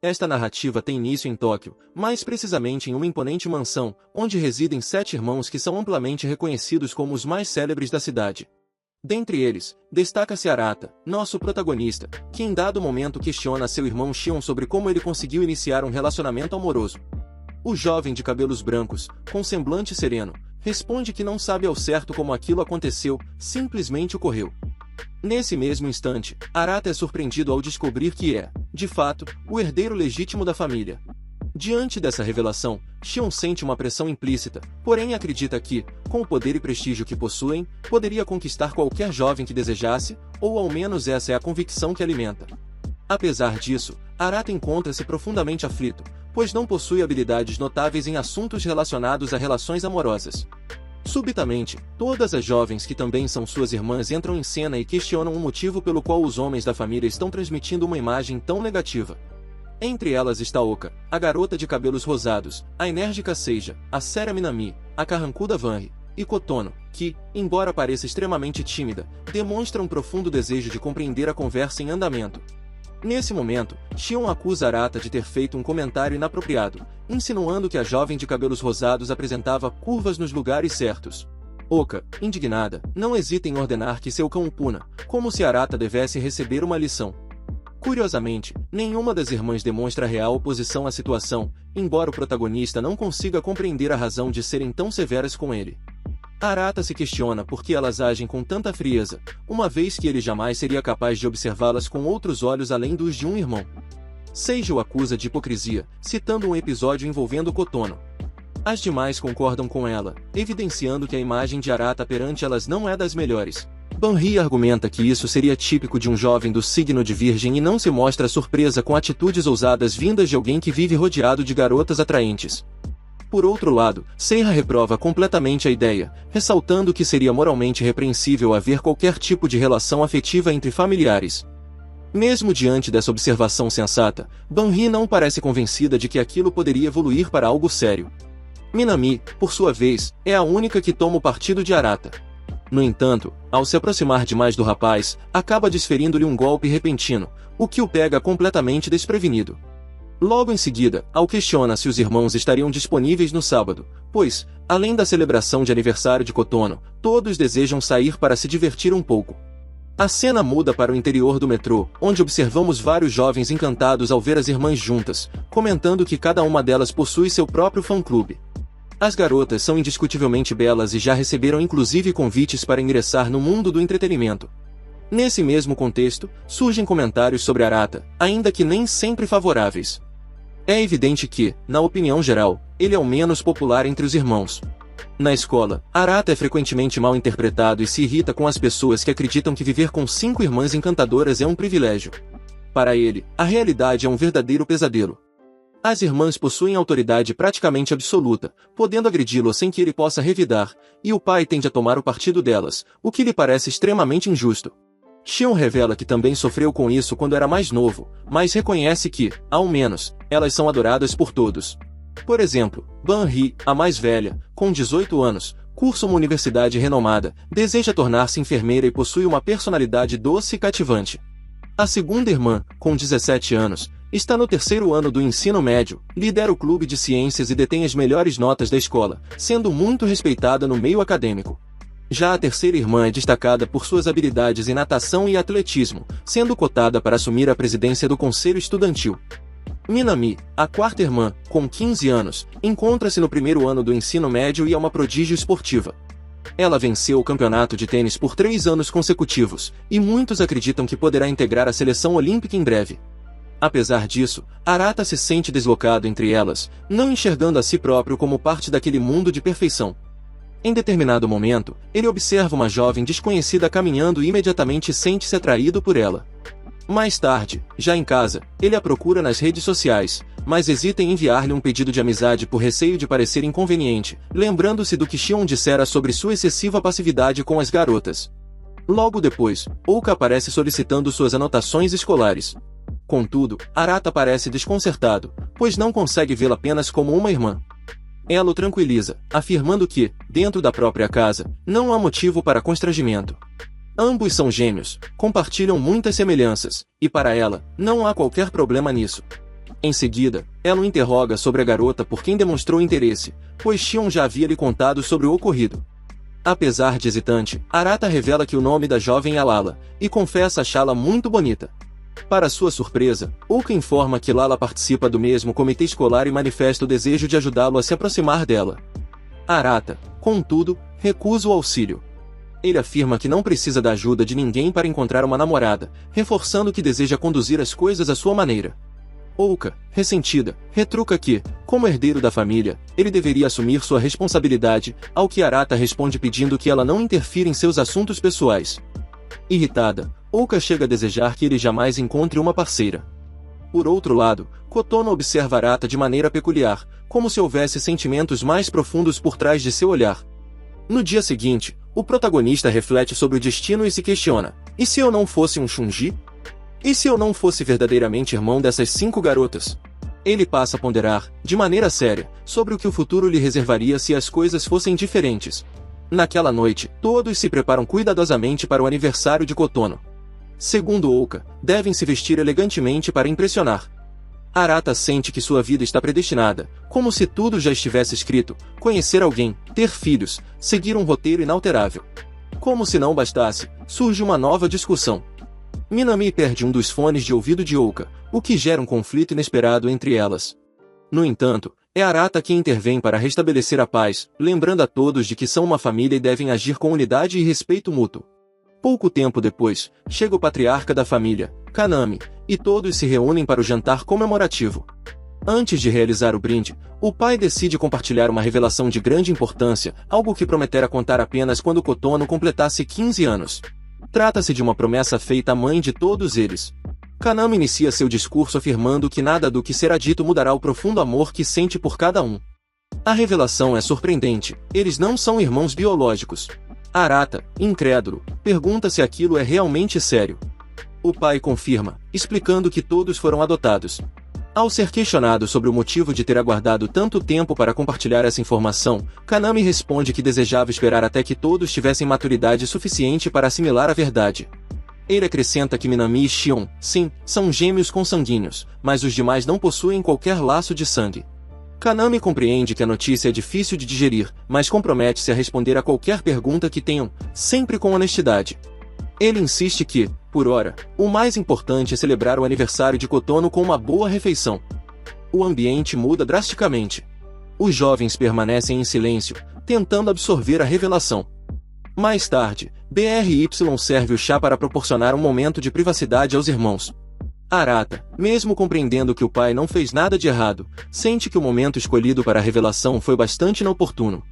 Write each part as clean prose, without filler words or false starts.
Esta narrativa tem início em Tóquio, mais precisamente em uma imponente mansão, onde residem 7 irmãos que são amplamente reconhecidos como os mais célebres da cidade. Dentre eles, destaca-se Arata, nosso protagonista, que em dado momento questiona seu irmão Shion sobre como ele conseguiu iniciar um relacionamento amoroso. O jovem de cabelos brancos, com semblante sereno, responde que não sabe ao certo como aquilo aconteceu, simplesmente ocorreu. Nesse mesmo instante, Arata é surpreendido ao descobrir que é, de fato, o herdeiro legítimo da família. Diante dessa revelação, Shion sente uma pressão implícita, porém acredita que, com o poder e prestígio que possuem, poderia conquistar qualquer jovem que desejasse, ou ao menos essa é a convicção que alimenta. Apesar disso, Arata encontra-se profundamente aflito, pois não possui habilidades notáveis em assuntos relacionados a relações amorosas. Subitamente, todas as jovens que também são suas irmãs entram em cena e questionam o motivo pelo qual os homens da família estão transmitindo uma imagem tão negativa. Entre elas está Oka, a garota de cabelos rosados, a enérgica Seija, a séria Minami, a carrancuda Vanri, e Kotono, que, embora pareça extremamente tímida, demonstra um profundo desejo de compreender a conversa em andamento. Nesse momento, Shion acusa Arata de ter feito um comentário inapropriado, insinuando que a jovem de cabelos rosados apresentava curvas nos lugares certos. Oka, indignada, não hesita em ordenar que seu cão o puna, como se Arata devesse receber uma lição. Curiosamente, nenhuma das irmãs demonstra real oposição à situação, embora o protagonista não consiga compreender a razão de serem tão severas com ele. Arata se questiona por que elas agem com tanta frieza, uma vez que ele jamais seria capaz de observá-las com outros olhos além dos de um irmão. Seiji o acusa de hipocrisia, citando um episódio envolvendo Kotono. As demais concordam com ela, evidenciando que a imagem de Arata perante elas não é das melhores. Banri argumenta que isso seria típico de um jovem do signo de Virgem e não se mostra surpresa com atitudes ousadas vindas de alguém que vive rodeado de garotas atraentes. Por outro lado, Seiha reprova completamente a ideia, ressaltando que seria moralmente repreensível haver qualquer tipo de relação afetiva entre familiares. Mesmo diante dessa observação sensata, Banri não parece convencida de que aquilo poderia evoluir para algo sério. Minami, por sua vez, é a única que toma o partido de Arata. No entanto, ao se aproximar demais do rapaz, acaba desferindo-lhe um golpe repentino, o que o pega completamente desprevenido. Logo em seguida, ao questiona se os irmãos estariam disponíveis no sábado, pois, além da celebração de aniversário de Kotono, todos desejam sair para se divertir um pouco. A cena muda para o interior do metrô, onde observamos vários jovens encantados ao ver as irmãs juntas, comentando que cada uma delas possui seu próprio fã-clube. As garotas são indiscutivelmente belas e já receberam inclusive convites para ingressar no mundo do entretenimento. Nesse mesmo contexto, surgem comentários sobre Arata, ainda que nem sempre favoráveis. É evidente que, na opinião geral, ele é o menos popular entre os irmãos. Na escola, Arata é frequentemente mal interpretado e se irrita com as pessoas que acreditam que viver com 5 irmãs encantadoras é um privilégio. Para ele, a realidade é um verdadeiro pesadelo. As irmãs possuem autoridade praticamente absoluta, podendo agredi-lo sem que ele possa revidar, e o pai tende a tomar o partido delas, o que lhe parece extremamente injusto. Shion revela que também sofreu com isso quando era mais novo, mas reconhece que, ao menos, elas são adoradas por todos. Por exemplo, Banri, a mais velha, com 18 anos, cursa uma universidade renomada, deseja tornar-se enfermeira e possui uma personalidade doce e cativante. A segunda irmã, com 17 anos, está no 3º ano do ensino médio, lidera o clube de ciências e detém as melhores notas da escola, sendo muito respeitada no meio acadêmico. Já a terceira irmã é destacada por suas habilidades em natação e atletismo, sendo cotada para assumir a presidência do conselho estudantil. Minami, a quarta irmã, com 15 anos, encontra-se no 1º ano do ensino médio e é uma prodígio esportiva. Ela venceu o campeonato de tênis por 3 anos consecutivos, e muitos acreditam que poderá integrar a seleção olímpica em breve. Apesar disso, Arata se sente deslocado entre elas, não enxergando a si próprio como parte daquele mundo de perfeição. Em determinado momento, ele observa uma jovem desconhecida caminhando e imediatamente sente-se atraído por ela. Mais tarde, já em casa, ele a procura nas redes sociais, mas hesita em enviar-lhe um pedido de amizade por receio de parecer inconveniente, lembrando-se do que Shion dissera sobre sua excessiva passividade com as garotas. Logo depois, Oka aparece solicitando suas anotações escolares. Contudo, Arata parece desconcertado, pois não consegue vê-la apenas como uma irmã. Ela o tranquiliza, afirmando que, dentro da própria casa, não há motivo para constrangimento. Ambos são gêmeos, compartilham muitas semelhanças, e para ela, não há qualquer problema nisso. Em seguida, ela o interroga sobre a garota por quem demonstrou interesse, pois Shion já havia lhe contado sobre o ocorrido. Apesar de hesitante, Arata revela que o nome da jovem é Lala, e confessa achá-la muito bonita. Para sua surpresa, Ouka informa que Lala participa do mesmo comitê escolar e manifesta o desejo de ajudá-lo a se aproximar dela. Arata, contudo, recusa o auxílio. Ele afirma que não precisa da ajuda de ninguém para encontrar uma namorada, reforçando que deseja conduzir as coisas à sua maneira. Ouka, ressentida, retruca que, como herdeiro da família, ele deveria assumir sua responsabilidade, ao que Arata responde pedindo que ela não interfira em seus assuntos pessoais. Irritada, Ouka chega a desejar que ele jamais encontre uma parceira. Por outro lado, Kotono observa Arata de maneira peculiar, como se houvesse sentimentos mais profundos por trás de seu olhar. No dia seguinte, o protagonista reflete sobre o destino e se questiona: e se eu não fosse um Shunji? E se eu não fosse verdadeiramente irmão dessas 5 garotas? Ele passa a ponderar, de maneira séria, sobre o que o futuro lhe reservaria se as coisas fossem diferentes. Naquela noite, todos se preparam cuidadosamente para o aniversário de Kotono. Segundo Ouka, devem se vestir elegantemente para impressionar. Arata sente que sua vida está predestinada, como se tudo já estivesse escrito: conhecer alguém, ter filhos, seguir um roteiro inalterável. Como se não bastasse, surge uma nova discussão. Minami perde um dos fones de ouvido de Ouka, o que gera um conflito inesperado entre elas. No entanto, é Arata quem intervém para restabelecer a paz, lembrando a todos de que são uma família e devem agir com unidade e respeito mútuo. Pouco tempo depois, chega o patriarca da família, Kanami, e todos se reúnem para o jantar comemorativo. Antes de realizar o brinde, o pai decide compartilhar uma revelação de grande importância, algo que prometera contar apenas quando Kotono completasse 15 anos. Trata-se de uma promessa feita à mãe de todos eles. Kanami inicia seu discurso afirmando que nada do que será dito mudará o profundo amor que sente por cada um. A revelação é surpreendente, eles não são irmãos biológicos. Arata, incrédulo, pergunta se aquilo é realmente sério. O pai confirma, explicando que todos foram adotados. Ao ser questionado sobre o motivo de ter aguardado tanto tempo para compartilhar essa informação, Kanami responde que desejava esperar até que todos tivessem maturidade suficiente para assimilar a verdade. Ele acrescenta que Minami e Shion, sim, são gêmeos consanguíneos, mas os demais não possuem qualquer laço de sangue. Kanami compreende que a notícia é difícil de digerir, mas compromete-se a responder a qualquer pergunta que tenham, sempre com honestidade. Ele insiste que, por ora, o mais importante é celebrar o aniversário de Kotono com uma boa refeição. O ambiente muda drasticamente. Os jovens permanecem em silêncio, tentando absorver a revelação. Mais tarde, BRY serve o chá para proporcionar um momento de privacidade aos irmãos. Arata, mesmo compreendendo que o pai não fez nada de errado, sente que o momento escolhido para a revelação foi bastante inoportuno.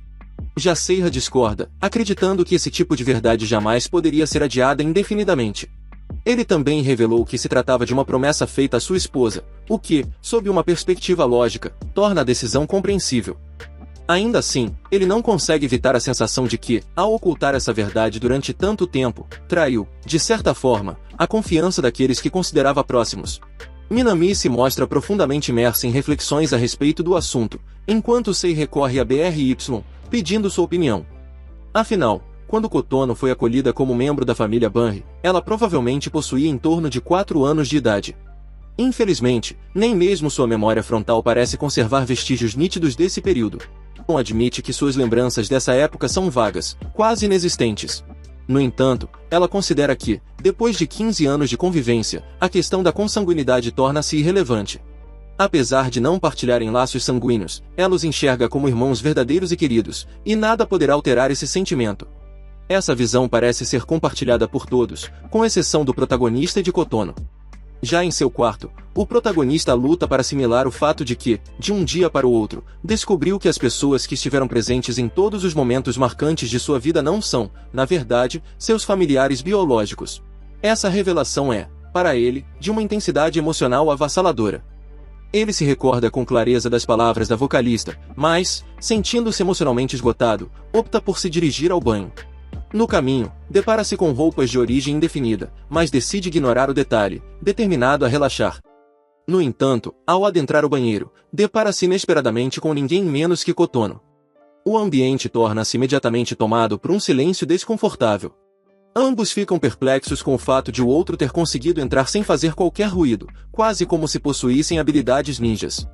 Já Seiha discorda, acreditando que esse tipo de verdade jamais poderia ser adiada indefinidamente. Ele também revelou que se tratava de uma promessa feita à sua esposa, o que, sob uma perspectiva lógica, torna a decisão compreensível. Ainda assim, ele não consegue evitar a sensação de que, ao ocultar essa verdade durante tanto tempo, traiu, de certa forma, a confiança daqueles que considerava próximos. Minami se mostra profundamente imersa em reflexões a respeito do assunto, enquanto Sei recorre a BRY, pedindo sua opinião. Afinal, quando Kotono foi acolhida como membro da família Banri, ela provavelmente possuía em torno de 4 anos de idade. Infelizmente, nem mesmo sua memória frontal parece conservar vestígios nítidos desse período. Admite que suas lembranças dessa época são vagas, quase inexistentes. No entanto, ela considera que, depois de 15 anos de convivência, a questão da consanguinidade torna-se irrelevante. Apesar de não partilharem laços sanguíneos, ela os enxerga como irmãos verdadeiros e queridos, e nada poderá alterar esse sentimento. Essa visão parece ser compartilhada por todos, com exceção do protagonista e de Kotono. Já em seu quarto, o protagonista luta para assimilar o fato de que, de um dia para o outro, descobriu que as pessoas que estiveram presentes em todos os momentos marcantes de sua vida não são, na verdade, seus familiares biológicos. Essa revelação é, para ele, de uma intensidade emocional avassaladora. Ele se recorda com clareza das palavras da vocalista, mas, sentindo-se emocionalmente esgotado, opta por se dirigir ao banho. No caminho, depara-se com roupas de origem indefinida, mas decide ignorar o detalhe, determinado a relaxar. No entanto, ao adentrar o banheiro, depara-se inesperadamente com ninguém menos que Kotono. O ambiente torna-se imediatamente tomado por um silêncio desconfortável. Ambos ficam perplexos com o fato de o outro ter conseguido entrar sem fazer qualquer ruído, quase como se possuíssem habilidades ninjas.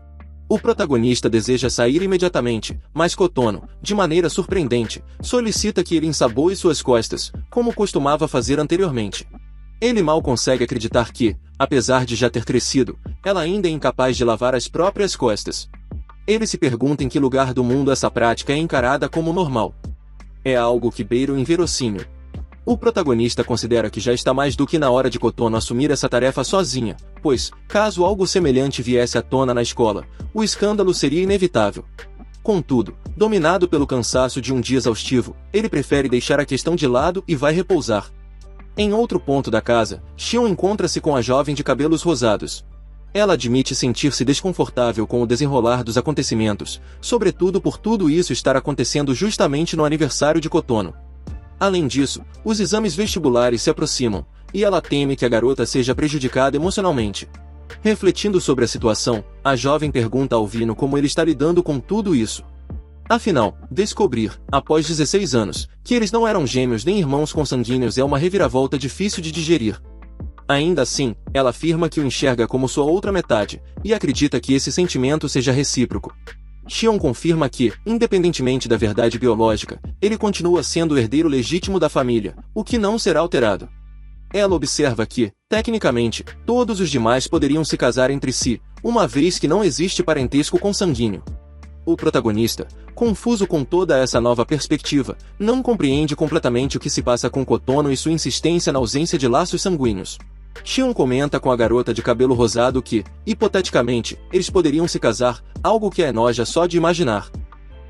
O protagonista deseja sair imediatamente, mas Kotono, de maneira surpreendente, solicita que ele ensaboe suas costas, como costumava fazer anteriormente. Ele mal consegue acreditar que, apesar de já ter crescido, ela ainda é incapaz de lavar as próprias costas. Ele se pergunta em que lugar do mundo essa prática é encarada como normal. É algo que beira o inverossímil. O protagonista considera que já está mais do que na hora de Kotono assumir essa tarefa sozinha, pois, caso algo semelhante viesse à tona na escola, o escândalo seria inevitável. Contudo, dominado pelo cansaço de um dia exaustivo, ele prefere deixar a questão de lado e vai repousar. Em outro ponto da casa, Shion encontra-se com a jovem de cabelos rosados. Ela admite sentir-se desconfortável com o desenrolar dos acontecimentos, sobretudo por tudo isso estar acontecendo justamente no aniversário de Kotono. Além disso, os exames vestibulares se aproximam, e ela teme que a garota seja prejudicada emocionalmente. Refletindo sobre a situação, a jovem pergunta ao Vino como ele está lidando com tudo isso. Afinal, descobrir, após 16 anos, que eles não eram gêmeos nem irmãos consanguíneos é uma reviravolta difícil de digerir. Ainda assim, ela afirma que o enxerga como sua outra metade, e acredita que esse sentimento seja recíproco. Shion confirma que, independentemente da verdade biológica, ele continua sendo o herdeiro legítimo da família, o que não será alterado. Ela observa que, tecnicamente, todos os demais poderiam se casar entre si, uma vez que não existe parentesco consanguíneo. O protagonista, confuso com toda essa nova perspectiva, não compreende completamente o que se passa com Kotono e sua insistência na ausência de laços sanguíneos. Shion comenta com a garota de cabelo rosado que, hipoteticamente, eles poderiam se casar, algo que a enoja só de imaginar.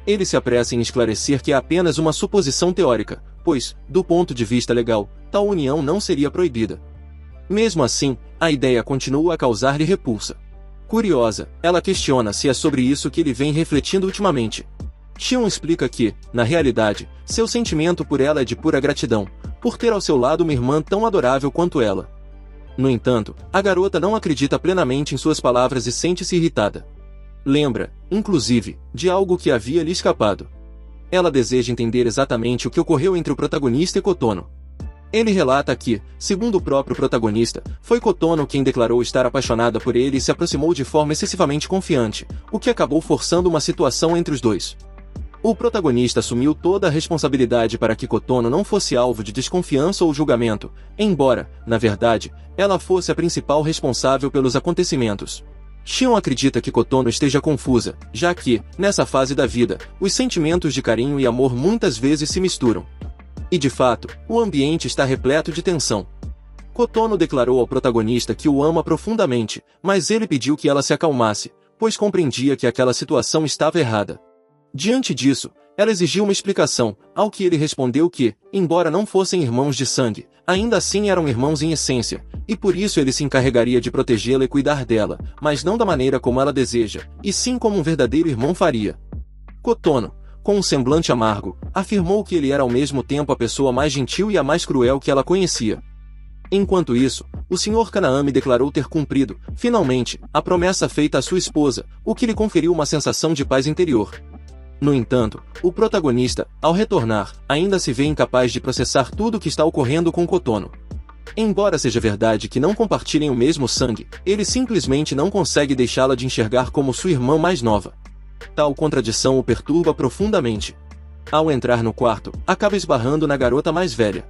Ele se apressa em esclarecer que é apenas uma suposição teórica, pois, do ponto de vista legal, tal união não seria proibida. Mesmo assim, a ideia continua a causar-lhe repulsa. Curiosa, ela questiona se é sobre isso que ele vem refletindo ultimamente. Shion explica que, na realidade, seu sentimento por ela é de pura gratidão, por ter ao seu lado uma irmã tão adorável quanto ela. No entanto, a garota não acredita plenamente em suas palavras e sente-se irritada. Lembra, inclusive, de algo que havia lhe escapado. Ela deseja entender exatamente o que ocorreu entre o protagonista e Kotono. Ele relata que, segundo o próprio protagonista, foi Kotono quem declarou estar apaixonada por ele e se aproximou de forma excessivamente confiante, o que acabou forçando uma situação entre os dois. O protagonista assumiu toda a responsabilidade para que Kotono não fosse alvo de desconfiança ou julgamento, embora, na verdade, ela fosse a principal responsável pelos acontecimentos. Shion acredita que Kotono esteja confusa, já que, nessa fase da vida, os sentimentos de carinho e amor muitas vezes se misturam. E de fato, o ambiente está repleto de tensão. Kotono declarou ao protagonista que o ama profundamente, mas ele pediu que ela se acalmasse, pois compreendia que aquela situação estava errada. Diante disso, ela exigiu uma explicação, ao que ele respondeu que, embora não fossem irmãos de sangue, ainda assim eram irmãos em essência, e por isso ele se encarregaria de protegê-la e cuidar dela, mas não da maneira como ela deseja, e sim como um verdadeiro irmão faria. Kotono, com um semblante amargo, afirmou que ele era ao mesmo tempo a pessoa mais gentil e a mais cruel que ela conhecia. Enquanto isso, o Sr. Kanaami declarou ter cumprido, finalmente, a promessa feita à sua esposa, o que lhe conferiu uma sensação de paz interior. No entanto, o protagonista, ao retornar, ainda se vê incapaz de processar tudo o que está ocorrendo com Kotono. Embora seja verdade que não compartilhem o mesmo sangue, ele simplesmente não consegue deixá-la de enxergar como sua irmã mais nova. Tal contradição o perturba profundamente. Ao entrar no quarto, acaba esbarrando na garota mais velha.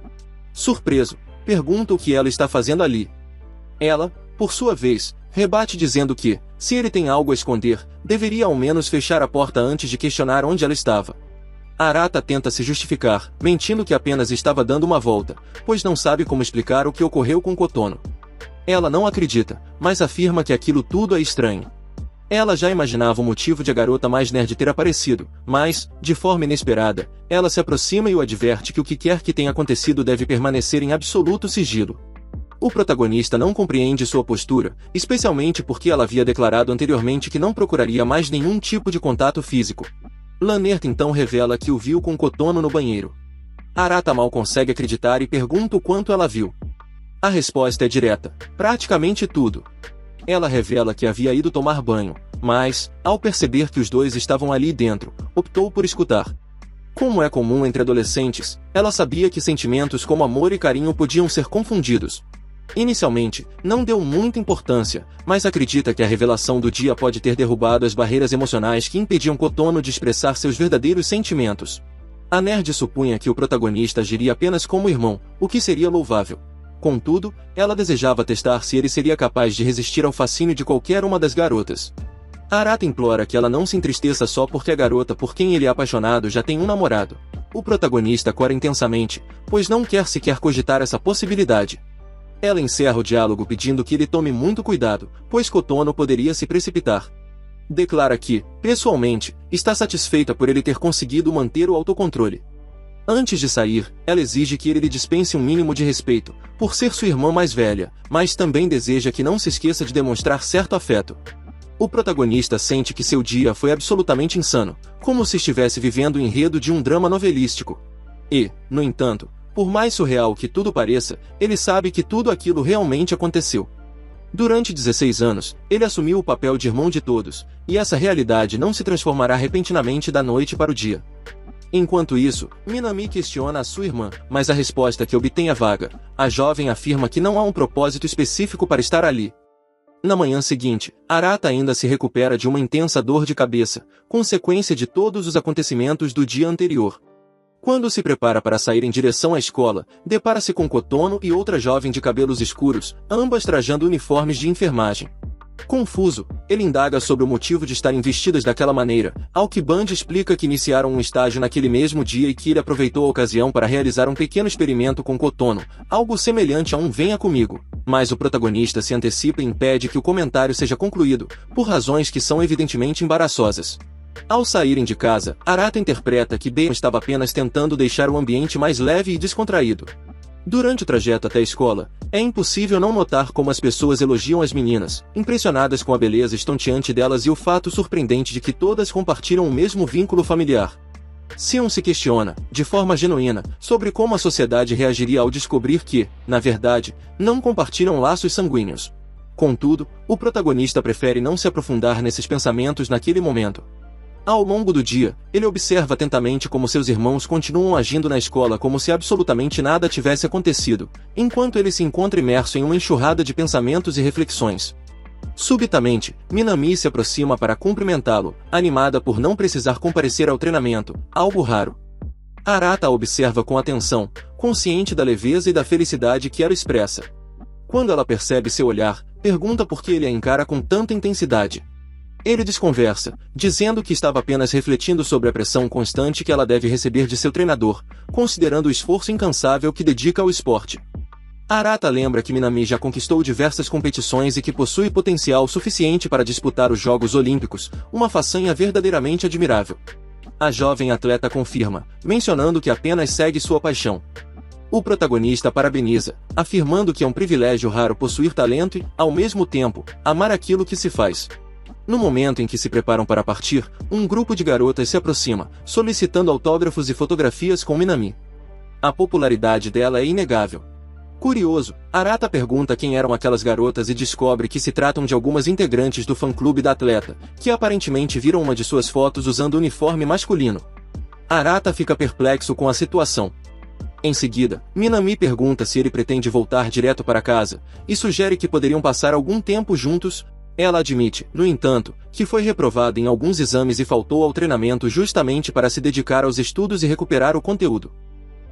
Surpreso, pergunta o que ela está fazendo ali. Ela, por sua vez, rebate dizendo que, se ele tem algo a esconder, deveria ao menos fechar a porta antes de questionar onde ela estava. Arata tenta se justificar, mentindo que apenas estava dando uma volta, pois não sabe como explicar o que ocorreu com Kotono. Ela não acredita, mas afirma que aquilo tudo é estranho. Ela já imaginava o motivo de a garota mais nerd ter aparecido, mas, de forma inesperada, ela se aproxima e o adverte que o que quer que tenha acontecido deve permanecer em absoluto sigilo. O protagonista não compreende sua postura, especialmente porque ela havia declarado anteriormente que não procuraria mais nenhum tipo de contato físico. Lanert então revela que o viu com Kotono no banheiro. Arata mal consegue acreditar e pergunta o quanto ela viu. A resposta é direta: praticamente tudo. Ela revela que havia ido tomar banho, mas, ao perceber que os dois estavam ali dentro, optou por escutar. Como é comum entre adolescentes, ela sabia que sentimentos como amor e carinho podiam ser confundidos. Inicialmente, não deu muita importância, mas acredita que a revelação do dia pode ter derrubado as barreiras emocionais que impediam Kotono de expressar seus verdadeiros sentimentos. A nerd supunha que o protagonista agiria apenas como irmão, o que seria louvável. Contudo, ela desejava testar se ele seria capaz de resistir ao fascínio de qualquer uma das garotas. Arata implora que ela não se entristeça só porque a garota por quem ele é apaixonado já tem um namorado. O protagonista cora intensamente, pois não quer sequer cogitar essa possibilidade. Ela encerra o diálogo pedindo que ele tome muito cuidado, pois Kotono poderia se precipitar. Declara que, pessoalmente, está satisfeita por ele ter conseguido manter o autocontrole. Antes de sair, ela exige que ele lhe dispense um mínimo de respeito, por ser sua irmã mais velha, mas também deseja que não se esqueça de demonstrar certo afeto. O protagonista sente que seu dia foi absolutamente insano, como se estivesse vivendo o enredo de um drama novelístico. E, no entanto, por mais surreal que tudo pareça, ele sabe que tudo aquilo realmente aconteceu. Durante 16 anos, ele assumiu o papel de irmão de todos, e essa realidade não se transformará repentinamente da noite para o dia. Enquanto isso, Minami questiona a sua irmã, mas a resposta que obtém é vaga. A jovem afirma que não há um propósito específico para estar ali. Na manhã seguinte, Arata ainda se recupera de uma intensa dor de cabeça, consequência de todos os acontecimentos do dia anterior. Quando se prepara para sair em direção à escola, depara-se com Kotono e outra jovem de cabelos escuros, ambas trajando uniformes de enfermagem. Confuso, ele indaga sobre o motivo de estarem vestidas daquela maneira, ao que Band explica que iniciaram um estágio naquele mesmo dia e que ele aproveitou a ocasião para realizar um pequeno experimento com Kotono, algo semelhante a um venha comigo. Mas o protagonista se antecipa e impede que o comentário seja concluído, por razões que são evidentemente embaraçosas. Ao saírem de casa, Arata interpreta que Ben estava apenas tentando deixar o ambiente mais leve e descontraído. Durante o trajeto até a escola, é impossível não notar como as pessoas elogiam as meninas, impressionadas com a beleza estonteante delas e o fato surpreendente de que todas compartilham o mesmo vínculo familiar. Sion se questiona, de forma genuína, sobre como a sociedade reagiria ao descobrir que, na verdade, não compartilham laços sanguíneos. Contudo, o protagonista prefere não se aprofundar nesses pensamentos naquele momento. Ao longo do dia, ele observa atentamente como seus irmãos continuam agindo na escola como se absolutamente nada tivesse acontecido, enquanto ele se encontra imerso em uma enxurrada de pensamentos e reflexões. Subitamente, Minami se aproxima para cumprimentá-lo, animada por não precisar comparecer ao treinamento, algo raro. Arata a observa com atenção, consciente da leveza e da felicidade que ela expressa. Quando ela percebe seu olhar, pergunta por que ele a encara com tanta intensidade. Ele desconversa, dizendo que estava apenas refletindo sobre a pressão constante que ela deve receber de seu treinador, considerando o esforço incansável que dedica ao esporte. Arata lembra que Minami já conquistou diversas competições e que possui potencial suficiente para disputar os Jogos Olímpicos, uma façanha verdadeiramente admirável. A jovem atleta confirma, mencionando que apenas segue sua paixão. O protagonista parabeniza, afirmando que é um privilégio raro possuir talento e, ao mesmo tempo, amar aquilo que se faz. No momento em que se preparam para partir, um grupo de garotas se aproxima, solicitando autógrafos e fotografias com Minami. A popularidade dela é inegável. Curioso, Arata pergunta quem eram aquelas garotas e descobre que se tratam de algumas integrantes do fã-clube da atleta, que aparentemente viram uma de suas fotos usando uniforme masculino. Arata fica perplexo com a situação. Em seguida, Minami pergunta se ele pretende voltar direto para casa, e sugere que poderiam passar algum tempo juntos. Ela admite, no entanto, que foi reprovada em alguns exames e faltou ao treinamento justamente para se dedicar aos estudos e recuperar o conteúdo.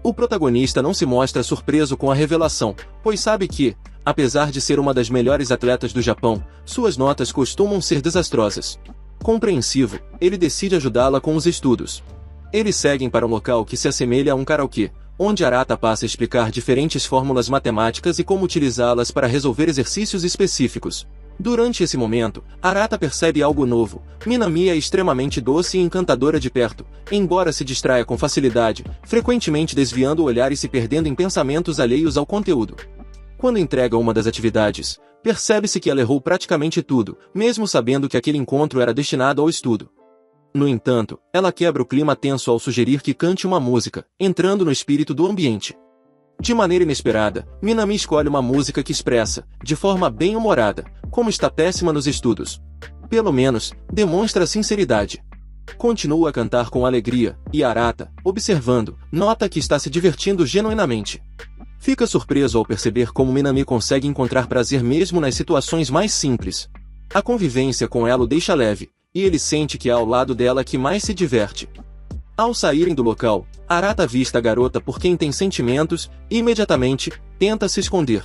O protagonista não se mostra surpreso com a revelação, pois sabe que, apesar de ser uma das melhores atletas do Japão, suas notas costumam ser desastrosas. Compreensivo, ele decide ajudá-la com os estudos. Eles seguem para um local que se assemelha a um karaokê, onde Arata passa a explicar diferentes fórmulas matemáticas e como utilizá-las para resolver exercícios específicos. Durante esse momento, Arata percebe algo novo. Minami é extremamente doce e encantadora de perto, embora se distraia com facilidade, frequentemente desviando o olhar e se perdendo em pensamentos alheios ao conteúdo. Quando entrega uma das atividades, percebe-se que ela errou praticamente tudo, mesmo sabendo que aquele encontro era destinado ao estudo. No entanto, ela quebra o clima tenso ao sugerir que cante uma música, entrando no espírito do ambiente. De maneira inesperada, Minami escolhe uma música que expressa, de forma bem-humorada, como está péssima nos estudos. Pelo menos, demonstra sinceridade. Continua a cantar com alegria, e Arata, observando, nota que está se divertindo genuinamente. Fica surpreso ao perceber como Minami consegue encontrar prazer mesmo nas situações mais simples. A convivência com ela o deixa leve, e ele sente que é ao lado dela que mais se diverte. Ao saírem do local, Arata avista a garota por quem tem sentimentos e imediatamente tenta se esconder.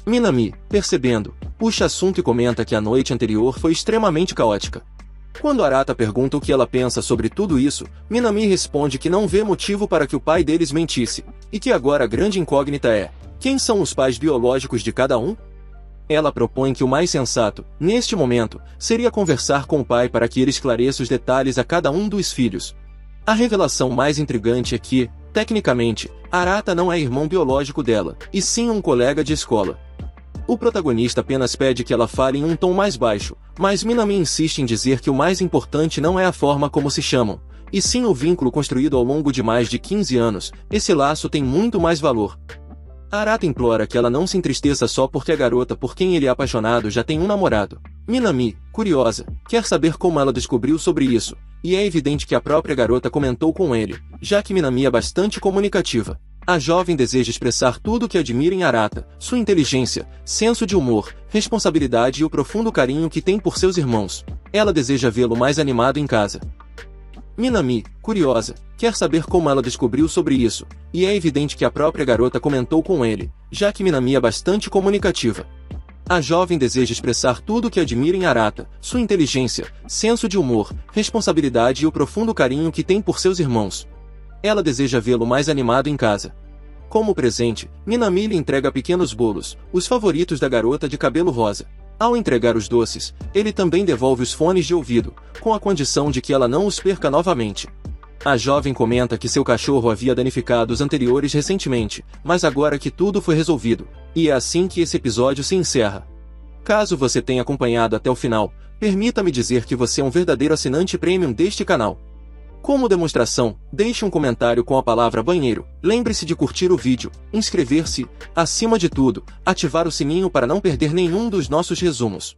Minami, percebendo, puxa assunto e comenta que a noite anterior foi extremamente caótica. Quando Arata pergunta o que ela pensa sobre tudo isso, Minami responde que não vê motivo para que o pai deles mentisse, e que agora a grande incógnita é: quem são os pais biológicos de cada um? Ela propõe que o mais sensato, neste momento, seria conversar com o pai para que ele esclareça os detalhes a cada um dos filhos. A revelação mais intrigante é que, tecnicamente, Arata não é irmão biológico dela, e sim um colega de escola. O protagonista apenas pede que ela fale em um tom mais baixo, mas Minami insiste em dizer que o mais importante não é a forma como se chamam, e sim o vínculo construído ao longo de mais de 15 anos. Esse laço tem muito mais valor. Arata implora que ela não se entristeça só porque a garota por quem ele é apaixonado já tem um namorado. Minami, curiosa, quer saber como ela descobriu sobre isso, e é evidente que a própria garota comentou com ele, já que Minami é bastante comunicativa. A jovem deseja expressar tudo o que admira em Arata, sua inteligência, senso de humor, responsabilidade e o profundo carinho que tem por seus irmãos. Ela deseja vê-lo mais animado em casa. Minami, curiosa, quer saber como ela descobriu sobre isso, e é evidente que a própria garota comentou com ele, já que Minami é bastante comunicativa. A jovem deseja expressar tudo o que admira em Arata, sua inteligência, senso de humor, responsabilidade e o profundo carinho que tem por seus irmãos. Ela deseja vê-lo mais animado em casa. Como presente, Minami lhe entrega pequenos bolos, os favoritos da garota de cabelo rosa. Ao entregar os doces, ele também devolve os fones de ouvido, com a condição de que ela não os perca novamente. A jovem comenta que seu cachorro havia danificado os anteriores recentemente, mas agora que tudo foi resolvido, e é assim que esse episódio se encerra. Caso você tenha acompanhado até o final, permita-me dizer que você é um verdadeiro assinante premium deste canal. Como demonstração, deixe um comentário com a palavra banheiro, lembre-se de curtir o vídeo, inscrever-se, acima de tudo, ativar o sininho para não perder nenhum dos nossos resumos.